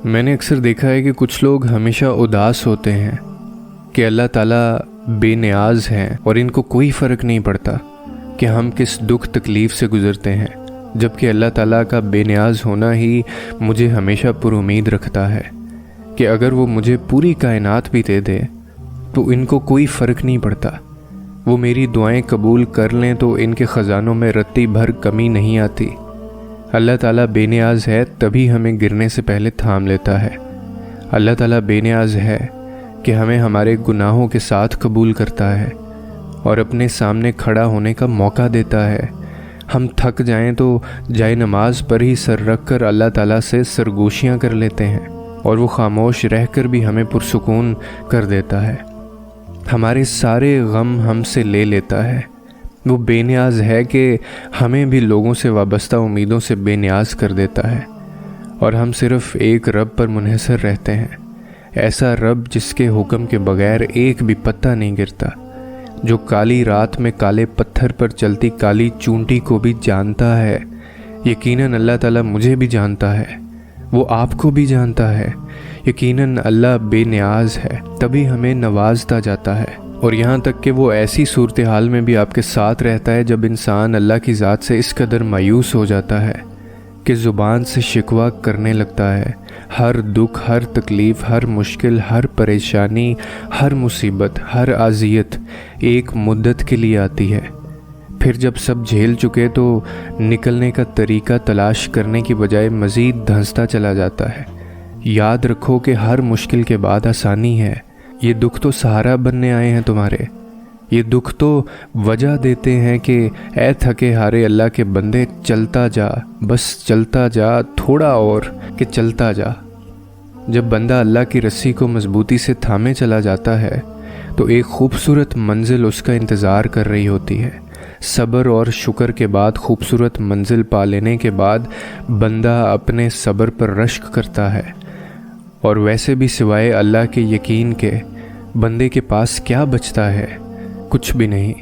میں نے اکثر دیکھا ہے کہ کچھ لوگ ہمیشہ اداس ہوتے ہیں کہ اللہ تعالیٰ بے نیاز ہیں اور ان کو کوئی فرق نہیں پڑتا کہ ہم کس دکھ تکلیف سے گزرتے ہیں، جبکہ اللہ تعالیٰ کا بے نیاز ہونا ہی مجھے ہمیشہ پر امید رکھتا ہے کہ اگر وہ مجھے پوری کائنات بھی دے دے تو ان کو کوئی فرق نہیں پڑتا، وہ میری دعائیں قبول کر لیں تو ان کے خزانوں میں رتی بھر کمی نہیں آتی۔ اللہ تعالیٰ بے نیاز ہے تبھی ہمیں گرنے سے پہلے تھام لیتا ہے۔ اللہ تعالیٰ بے نیاز ہے کہ ہمیں ہمارے گناہوں کے ساتھ قبول کرتا ہے اور اپنے سامنے کھڑا ہونے کا موقع دیتا ہے۔ ہم تھک جائیں تو جائے نماز پر ہی سر رکھ کر اللہ تعالیٰ سے سرگوشیاں کر لیتے ہیں اور وہ خاموش رہ کر بھی ہمیں پرسکون کر دیتا ہے۔ ہمارے سارے غم ہم سے لے لیتا ہے۔ وہ بے نیاز ہے کہ ہمیں بھی لوگوں سے وابستہ امیدوں سے بے نیاز کر دیتا ہے اور ہم صرف ایک رب پر منحصر رہتے ہیں، ایسا رب جس کے حکم کے بغیر ایک بھی پتا نہیں گرتا، جو کالی رات میں کالے پتھر پر چلتی کالی چونٹی کو بھی جانتا ہے۔ یقیناً اللہ تعالیٰ مجھے بھی جانتا ہے، وہ آپ کو بھی جانتا ہے۔ یقیناً اللہ بے نیاز ہے تبھی ہمیں نوازتا جاتا ہے، اور یہاں تک کہ وہ ایسی صورتحال میں بھی آپ کے ساتھ رہتا ہے جب انسان اللہ کی ذات سے اس قدر مایوس ہو جاتا ہے کہ زبان سے شکوہ کرنے لگتا ہے۔ ہر دکھ، ہر تکلیف، ہر مشکل، ہر پریشانی، ہر مصیبت، ہر اذیت ایک مدت کے لیے آتی ہے، پھر جب سب جھیل چکے تو نکلنے کا طریقہ تلاش کرنے کی بجائے مزید دھنستا چلا جاتا ہے۔ یاد رکھو کہ ہر مشکل کے بعد آسانی ہے۔ یہ دکھ تو سہارا بننے آئے ہیں تمہارے، یہ دکھ تو وجہ دیتے ہیں کہ اے تھکے ہارے اللہ کے بندے چلتا جا، بس چلتا جا، تھوڑا اور کہ چلتا جا۔ جب بندہ اللہ کی رسی کو مضبوطی سے تھامے چلا جاتا ہے تو ایک خوبصورت منزل اس کا انتظار کر رہی ہوتی ہے۔ صبر اور شکر کے بعد خوبصورت منزل پا لینے کے بعد بندہ اپنے صبر پر رشک کرتا ہے، اور ویسے بھی سوائے اللہ کے یقین کے بندے کے پاس کیا بچتا ہے؟ کچھ بھی نہیں۔